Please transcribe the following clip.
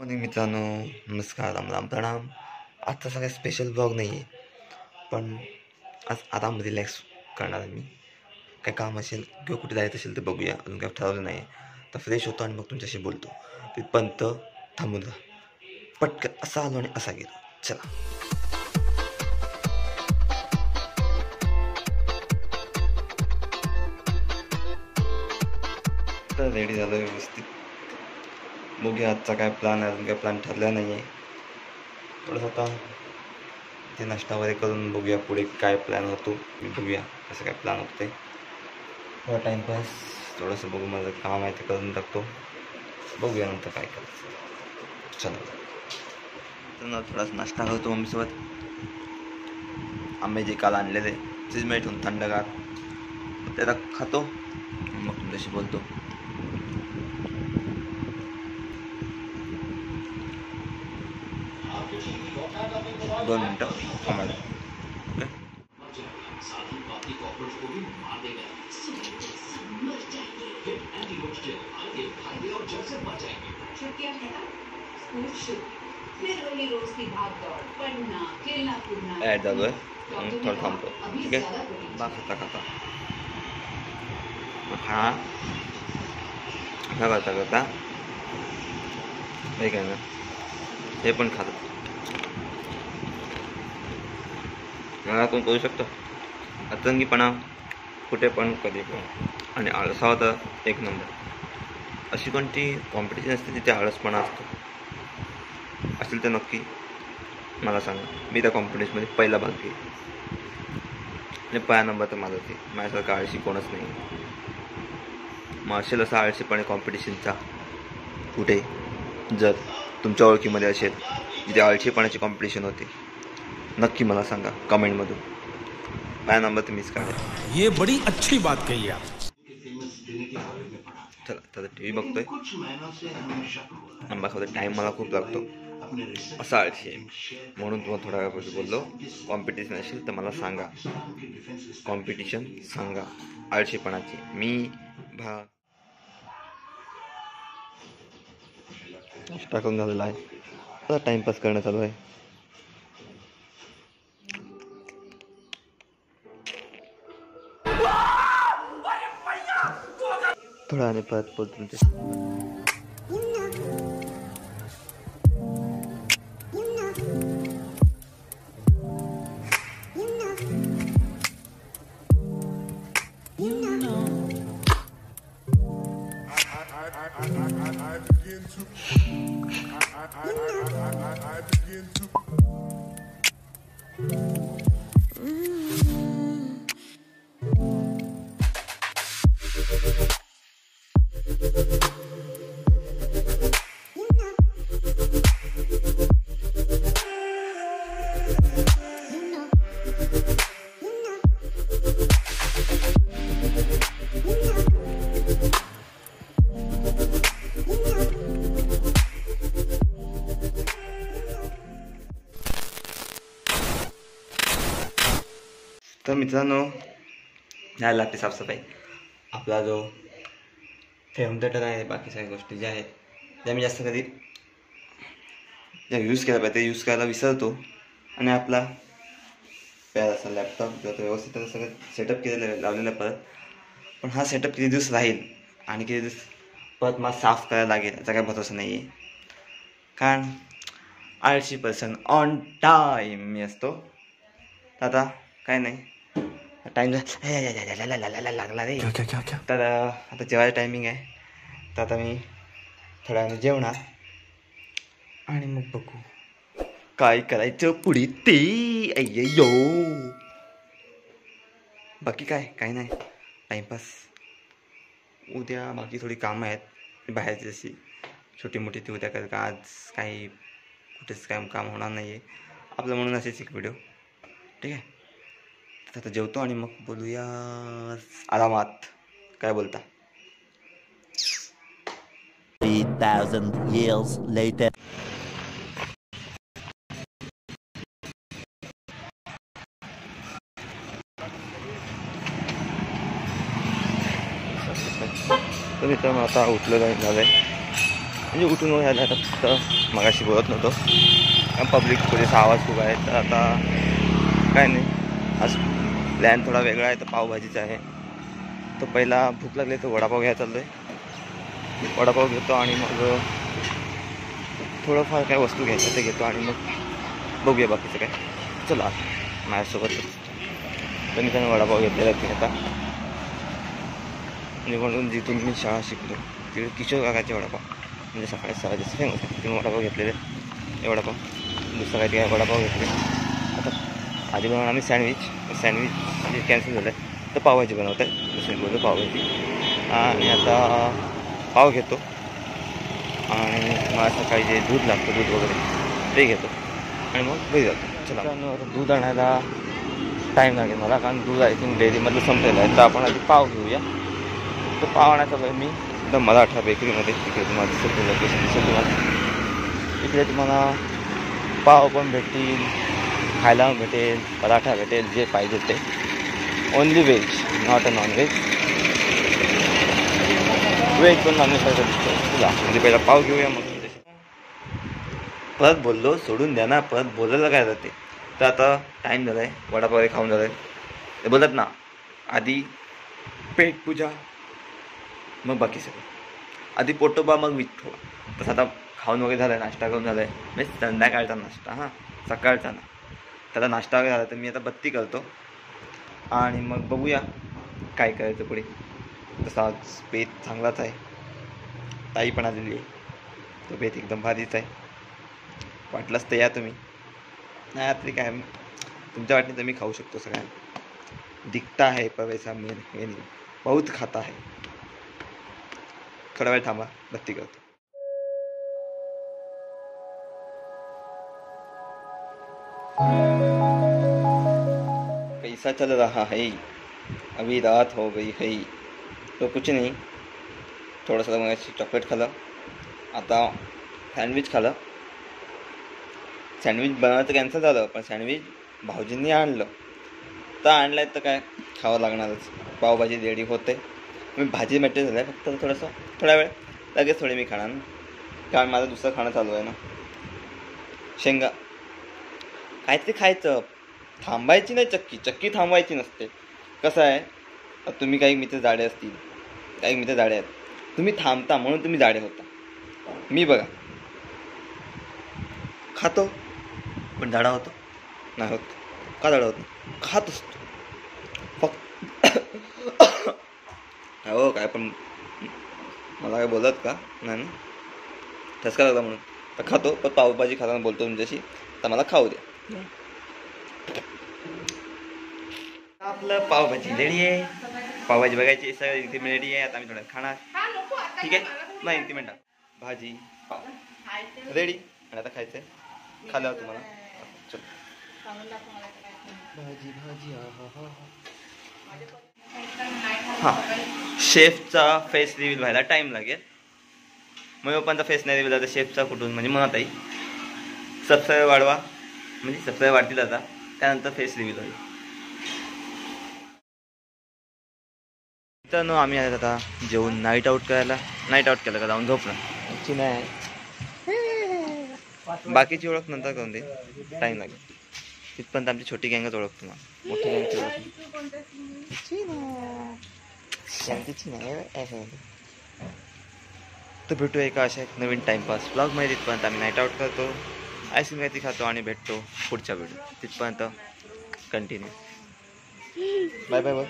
आणि मित्रांनो, नमस्कार, राम राम, प्रणाम. आजचा सगळ्यात स्पेशल ब्लॉग नाही आहे, पण आज आराम रिलॅक्स करणार आहे मी. काय काम असेल किंवा कुठे जायचं असेल तर बघूया, अजून काय ठरवलं नाही. तर फ्रेश होतो आणि मग तुमच्याशी बोलतो. तिथपर्यंत थांबून राहा. पटकन असा आलो आणि असा गेलो. चला. तर रेडी झालं व्यवस्थित. बघूया आजचा काय प्लॅन आहे, अजून काय प्लॅन ठरला नाही आहे. थोडंसं आता ते नाश्ता वगैरे करून बघूया पुढे काय प्लॅन होतो. बघूया कसं काय प्लॅन होतं ते. थोडा टाईमपास, थोडंसं बघू, माझं काम आहे ते करून टाकतो. बघूया नंतर काय करायचं. चला तर थोडासा नाश्ता करतो मम्मीसोबत. आंबे जे काल आणलेले फ्रीजमध्ये ठेवून थंडगार, त्याला खातो मग तुमच्याशी बोलतो. दोन मिनटं थांबायला. ओके. ॲड झालो आहे, थोडं थांबतो. ठीक आहे. बा खाता खाता हा करता करता हे काय ना, हे पण खातो. मला कोण करू शकतो अतंगीपणा कुठे पण कधी पण, आणि आळसावा तर एक नंबर. अशी कोणती कॉम्पिटिशन असते तिथे आळसपणा असतो असेल तर नक्की मला सांगा. मी त्या कॉम्पिटिशनमध्ये पहिला भाग घेईन आणि पहिला नंबर तर माझाच आहे. माझ्यासारखं आळशी कोणच नाही. मार्शल असा आळशीपणे कॉम्पिटिशनचा कुठे जर तुमच्या ओळखीमध्ये असेल जिथे आळशीपणाची कॉम्पिटिशन होते, नक्की मला सांगा कमेंटमधून. माझा नंबर तर मीच काढेल. ये बड़ी अच्छी बात कही आप. चला तर टी व्ही बघतोय, आंबा खातो. टाईम मला खूप लागतो, असा आळशी आहे. म्हणून तुम्हाला थोड्या वेळापूर्वी बोललो, कॉम्पिटिशन असेल तर मला सांगा. कॉम्पिटिशन सांगा आळशीपणाची. मी टाकून झालेला आहे. आता टाईमपास करणं चालू आहे. थोडा आणि परत बोलतो तुमच्या. तर मित्रांनो, यायला लागते साफसफाई. आपला जो होम थिएटर आहे, बाकी सगळ्या गोष्टी ज्या आहेत त्या मी जास्त कधी ज्या यूज केल्या पाहिजे ते यूज करायला विसरतो. आणि आपला असा लॅपटॉप जो व्यवस्थित सगळं सेटअप केलेलं लावलेलं परत. पण हा सेटअप किती दिवस राहील आणि किती दिवस परत मला साफ करायला लागेल याचा काही भरोसा नाही आहे. कारण आळशी पर्सन ऑन टाईम मी असतो. आता काय नाही, टाईम लागला रे. तर आता जेवायचं टायमिंग आहे. तर आता मी थोड्या वेळाने जेवणार आणि मग बघू काय करायचं पुढे ते. अय्यो, बाकी काय नाही, टाईमपास. उद्या बाकी थोडी कामं आहेत बाहेरची, जशी छोटी मोठी ती उद्या कर. का आज काही कुठेच काय काम होणार नाही आहे आपलं, म्हणून असेच एक व्हिडिओ. ठीक आहे. आता जेवतो आणि मग बोलूया आरामात. काय बोलता? 3,000 years later. तर मित्रांनो, आता उठलं झालं आहे. म्हणजे उठून वगैरे आले आता, फक्त मगाशी बोलत नव्हतो कारण पब्लिक थोडीसा आवाज खूप आहे. तर आता काय नाही, आज प्लॅन थोडा वेगळा आहे. तर पावभाजीचा आहे. तर पहिला भूक लागली तर वडापाव घ्यायला चाललो आहे. वडापाव घेतो आणि मग थोडंफार काय वस्तू घ्यायचं ते घेतो आणि मग बघूया बाकीचं काय. चला माझ्यासोबतच. तर मी त्यानं वडापाव घेतलेला आहे आता, म्हणजे म्हणून जिथून मी शाळा शिकलो तिथे किशोर काकाचे वडापाव म्हणजे सकाळी सहा जास्त फेमस आहे. तिथून वडापाव घेतलेले वडापाव, दुसरं काही काय वडापाव घेतले. आता आधी बनवून आम्ही सँडविच जे कॅन्सल झालं आहे तर पावभाजी बनवत आहे. दुसरी बोलतो पावभाजी. आणि आता पाव घेतो आणि मला सकाळी जे दूध लागतं दूध वगैरे ते घेतो आणि मग घरी जातो. चला दूध आणायला टाईम लागेल मला, कारण दूध आय थिंक डेअरीमधलं संपलेलं आहे. तर आपण आधी पाव घेऊया. तो पाव आणायचा वेळ मी एकदम मराठा बेकरीमध्ये, तिकडे तुम्हाला दिसेल लोकेशन दिसेल तुम्हाला. इकडे तुम्हाला पाव पण भेटतील, खायला पण भेटेल, पराठा भेटेल, जे पाहिजे ते. Only veg, not a non veg. Veg पण नॉनव्हेज पाहिजे दिसतो. तुला म्हणजे पहिला पाव घेऊया मग परत बोललो सोडून द्या ना, परत बोलायला काय जाते. तर आता टाईम झाला आहे, वडापाव वगैरे खाऊन झालं आहे. ते बोलतात ना आधी पेट पूजा मग बाकी सगळं, आधी पोटोबा मग विठ्ठोबा. तसं आता खाऊन वगैरे झालं आहे, नाश्ता करून झालं आहे. म्हणजे संध्याकाळचा नाश्ता, हां सकाळचा ना. त्याला नाश्ता वगैरे झाला तर मी आता बत्ती करतो आणि मग बघूया काय करायचं पुढे. तसा आज बेत चांगलाच आहे, ताई पण आलेली आहे. तो बेत एकदम भारीच आहे. वाटलंच तर या तुम्ही. नाही तरी काय तुमच्या वाटणी तर मी खाऊ शकतो सगळ्यांना. दिखता है पर वैसा मेन बहुत खाता है. थोडा वेळ थांबा, बत्ती करतो. कैसा चल रहा है, अभी रात हो गई है. तो कुछ नहीं, थोडंसं मग चॉकलेट खाल्लं, आता सँडविच खाल्लं. सँडविच बनवायचं कॅन्सल झालं, पण सँडविच भाऊजींनी आणलं. तर आणलं आहे तर काय खावं लागणारच. पावभाजी रेडी होते. मी भाजी मॅटेरियल झालं आहे, फक्त थोडंसं थोड्या वेळ लगेच थोडी मी खाणार ना, कारण माझं दुसरं खाणं चालू आहे ना. शेंगा काहीतरी खायचं, थांबायची नाही. चक्की थांबवायची नसते. कसं आहे, तुम्ही काही मित्र जाडे असतील, काही मित्र जाडे आहेत, तुम्ही थांबता म्हणून तुम्ही जाडे होता. मी बघा खातो पण जाडा होतो नाही होत. का जाडा होत नाही, खात असतो फक्त. हो काय पण मला काय बोलत का नाही ना, ठसका लागला म्हणून. तर खातो, पण पावभाजी खाताना बोलतो तुमच्याशी, तर मला खाऊ द्या. आपलं पावभाजी रेडी आहे. पावभाजी बघायची सगळं इथे रेडी आहे. आता आम्ही थोडं खाणार, ठीक आहे. नाही 3 मिनटात भाजी पाव रेडी. आणि आता खायचं आहे. खाल्ल्यावर तुम्हाला भाजी हां. शेफचा फेस रिव्हील व्हायला टाईम लागेल. मग पप्पांचा फेस नाही रिव्हील झाला तर शेफचा कुठून, म्हणजे म्हणत आहे सबस्क्राईबर वाढवा, म्हणजे सबस्क्राईबर वाढतील आता, त्यानंतर फेस रिव्हील होईल. तर आम्ही आले आता जेवून नाईट आऊट केलं का जाऊन झोपणार. ची नाही बाकीची ओळख नंतर करून दे, टाईम लागेल. तिथपर्यंत आमची छोटी गँगच ओळखतो ना, मोठी गँगची ओळख. तर भेटू एका अशा एक नवीन टाईमपास ब्लॉगमध्ये. तिथपर्यंत आम्ही नाईट आऊट करतो, आईस्क्रीम काहीतरी खातो आणि भेटतो पुढच्या व्हिडिओ. तिथपर्यंत कंटिन्यू. Bye bye.